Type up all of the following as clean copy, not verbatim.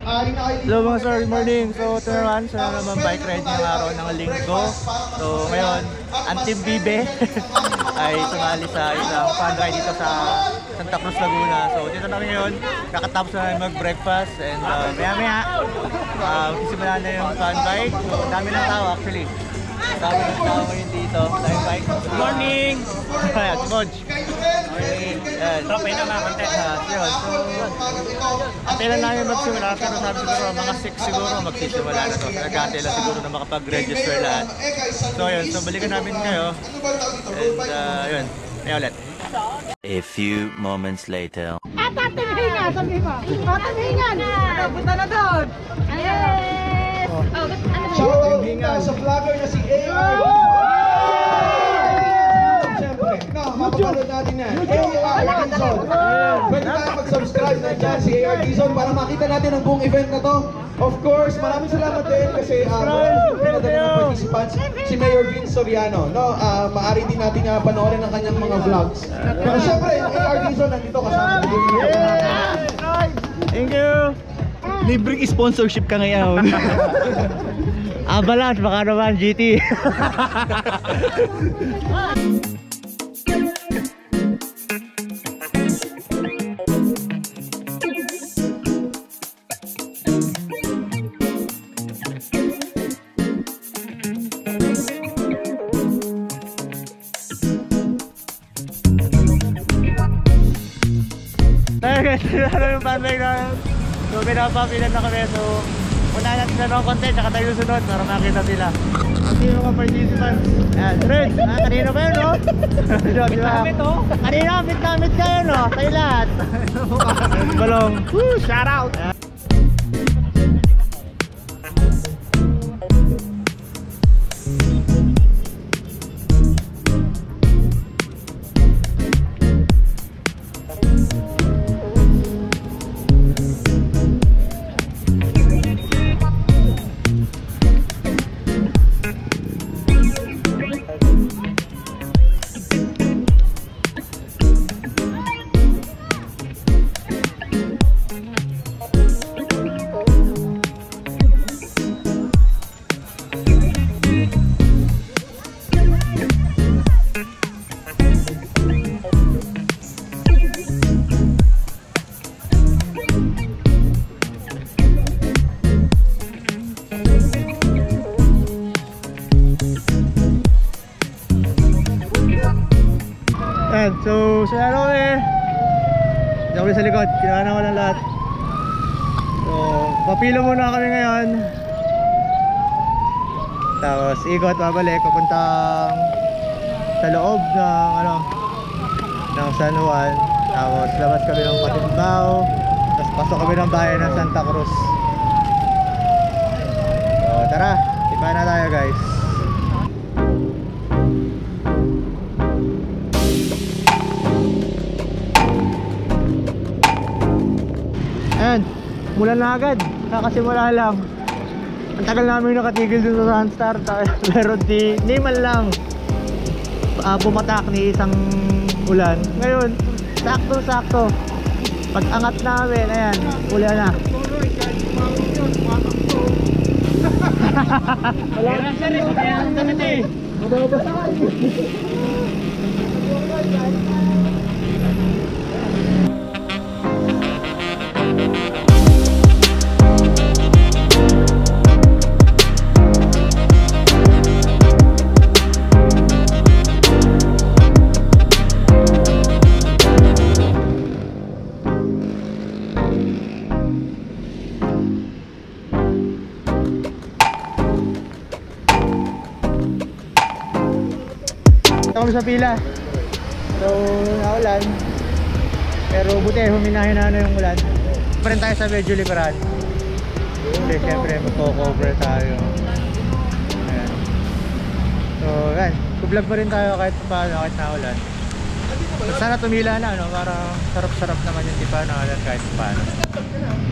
Hello mga sir, good morning. So ito naman, sa naman bike ride ng araw ng linggo. So ngayon, ang Team Bibe ay sumali sa isang fun ride dito sa Santa Cruz, Laguna. So dito na ngayon, kakatapos na mag-breakfast and maya-maya magsisimula na yung fun ride. So dami ng tao actually. Dami ng tao ngayon dito sa bike. Good morning! Ayan, si Modge. Okay, tropa yun na mga content ha. Yun, so antay lang namin magsimula, pero sabi siguro mga 6 siguro magsisimula na to. Nag-antay lang siguro na makapag-register lahat. So yun, so balikan namin kayo. And yun, kaya ulit. A few moments later. Tatinghingan, sabi mo. Tatinghingan. Punta na doon. Yes! Shoutout sa vlogger na si AR. Siyempre, mapapanood natin yan. AR Dizon. Pwede tayo mag-subscribe na dyan si AR Dizon para makita natin ang buong event na to. Of course, maraming salamat din kasi pinadala ng participants si Mayor Vince Soriano. Maaari din natin panoorin ang kanyang mga vlogs. Pero siyempre, AR Dizon nandito kasama din. Thank you! Libreng sponsorship ka ngayon. Avalanche, baka naman GT. Ano yung fanbag na so pinapapilan na kami, so unahan natin na ng content tsaka tayo sunod para makita sila ang sino mga participants. Ayan, Red, kanina ba yun, no? Bit-namit, oh? Kanina, bit-namit kayo, no? Tayo lahat. Balong. Woo, shout out! So, sa ano diyan kami sa likod, kinahan ko ng lahat. So, papilo muna kami ngayon. Tapos, ikot, babalik, papuntang sa loob ng San Juan. Tapos, labas kami ng Patimbao. Tapos, pasok kami ng bayan ng Santa Cruz. So, tara, iba na tayo guys. Ayan, mula na agad, kakasimula lang. Ang tagal namin nakatigil dun sa Sunstar, pero di man lang pumatak ni isang ulan. Ngayon, sakto-sakto, pag angat namin, ayan, ulan na. Wala siya rin, kaya ang damit eh. Kami sa pila. So, naulan. Pero buti, huminahin na yung ulan. Pa rin tayo sa medyo likuran. Kasi syempre, magko-cover tayo. Ayan. So, yan. Kublog pa rin tayo kahit paano, kahit naulan. So, sana tumila na, no? Para sarap-sarap naman yung tipa na ulan kahit paano.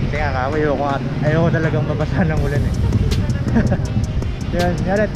Kasi nga, ayoko talagang mabasa ng ulan eh. Yan, yaret.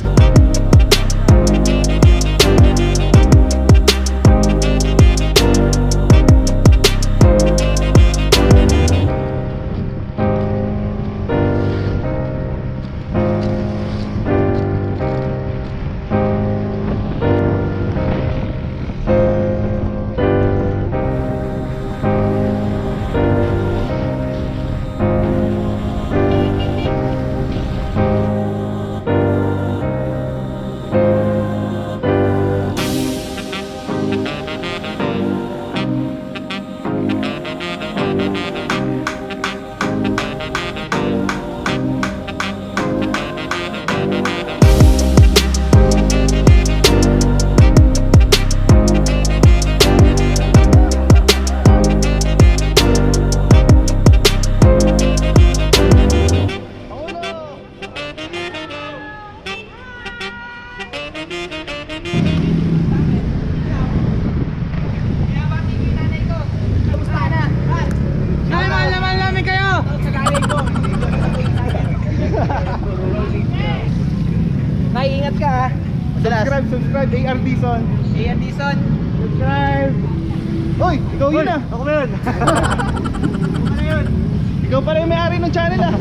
subscribe, AR Dizon. Ian Dizon. Subscribe. Uy, ikaw yun ah. Ako ba yun? Ano yun? Ikaw pala yung may-ari ng channel ah.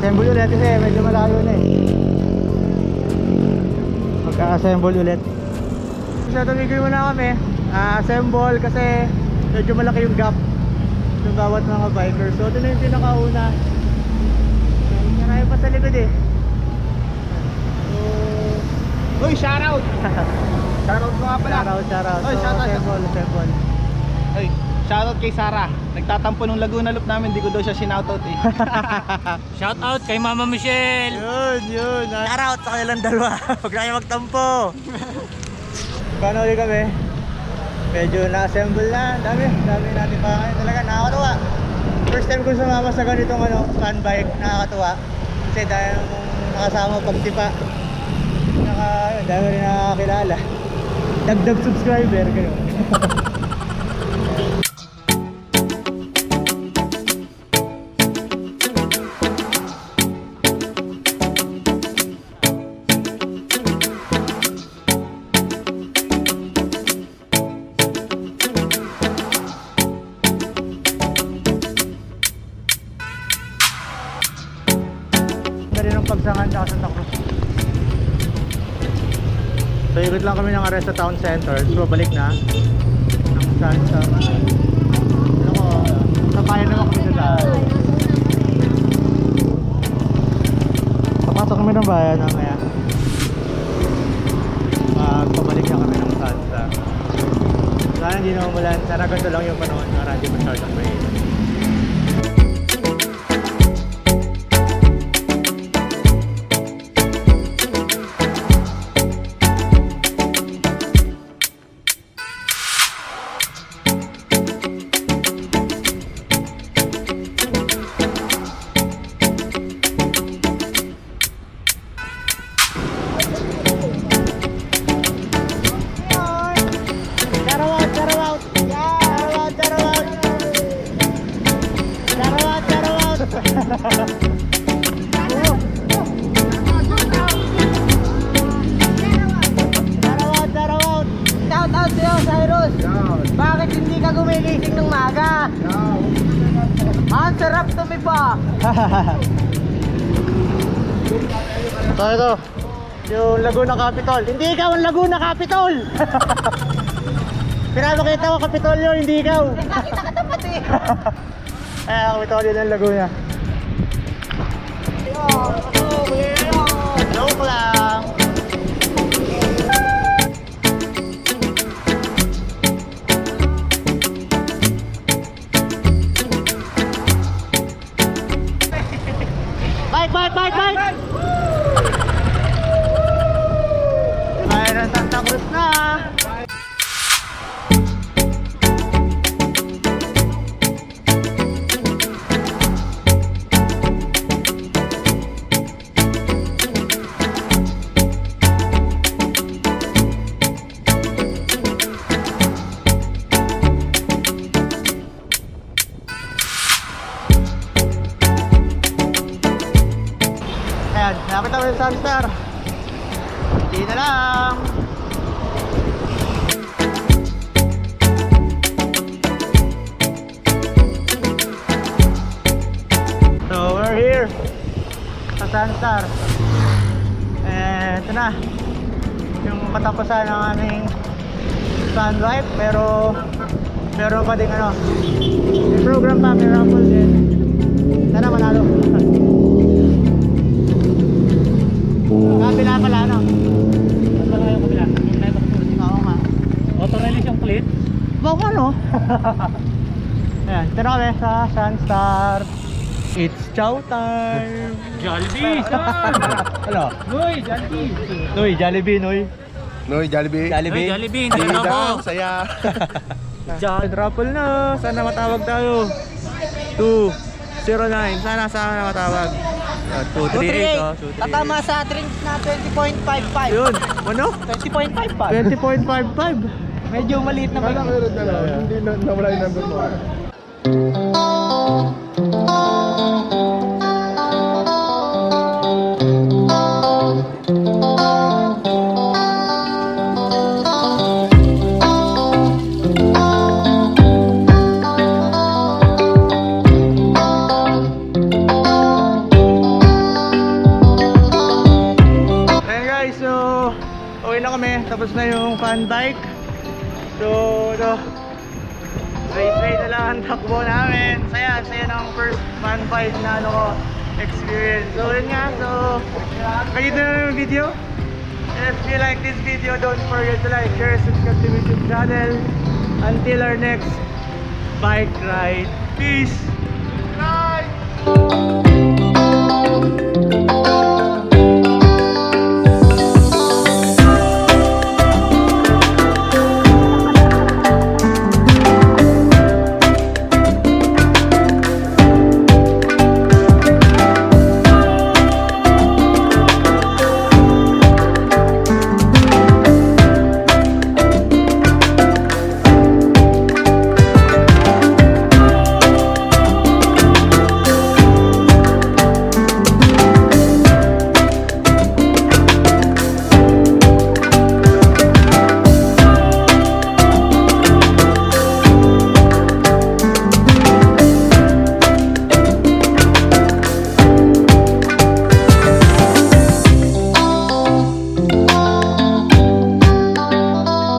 Assemble ulit kasi medyo malayo na eh. Magka-assemble ulit. So tumigil muna kami. Assemble kasi medyo malaki yung gap ng bawat mga biker. So ito na yung pinakauna. Marami pa sa likod eh. So, Uy, shoutout. Shoutout ko nga pala. Shoutout. Oy, So, shoutout. assemble. Uy, shoutout kay Sarah. Nagtatampo nung Laguna Loop namin, di ko daw siya sinoutout eh. Shout out kay Mama Michelle. Yun. Shoutout sa kanilang dalawa. Huwag na kayo magtampo. Paano ulit kami? Medyo na-assemble na. Dami natin pa ngayon. Talaga nakakatuwa. First time ko sumama sa ganitong fan bike. Nakakatuwa. Kasi dahil mong nakasama pagtipa. Dami rin nakakilala. Dagdag subscriber kayo. Pagsangan na Santa Cruz. So ikot lang kami ng Aresta Town Center. So balik na saan sa sabayan naman kami sa daan. Papasok kami ng bayan mamaya. Pabalik na kami ng Santa. Sana hindi na umulan. Sana ganito lang yung panahon na radyo masyadong mainit. Bakit hindi ka gumigising ng maga? Ang sarap tumipa. Ito, yung Laguna Capitol. Hindi ikaw ang Laguna Capitol. Pinapakita ko Kapitolyo, hindi ikaw. Nakita ka tapat eh. Ang Kapitolyo ng Laguna. Joke lang. Bike! Ayun ang Santa Cruz na. Lapit na kami sa Sunstar. Hindi na lang. So we're here sa Sunstar. And ito na yung katapusan ng aming sun life, pero meron pa din ano, may program pa, may raffle din. Sana manalo. Kabila pala ano? Wala yung kabila. Yung live ako. Oo nga. Auto-release yung plate. Baka ano? Ayan, ito na kami sa Sunstar. It's chow time! Jollibee! Ano? Uy, Jollibee! Noy, Jollibee, Noy. Noy, Jollibee. Uy, Jollibee, hindi na ako. Saya. Raffle na. Sana matawag tayo. 209. Sana matawag. 238. Oh, 238. Tatama sa drinks na 20.55. Yun. Ano? 20.55. 20.55. Medyo maliit na Kala ko yun na, hindi na nawala yung number mo. Ayan guys, so uwi na kami. Tapos na yung fan bike. So, race na lang ang takbo namin. Saya ng first fan bike na ano ko experience. So yun nga, so kayo na yung video. And if you like this video, don't forget to like, share, subscribe to my YouTube channel. Until our next bike ride. Peace! Bye!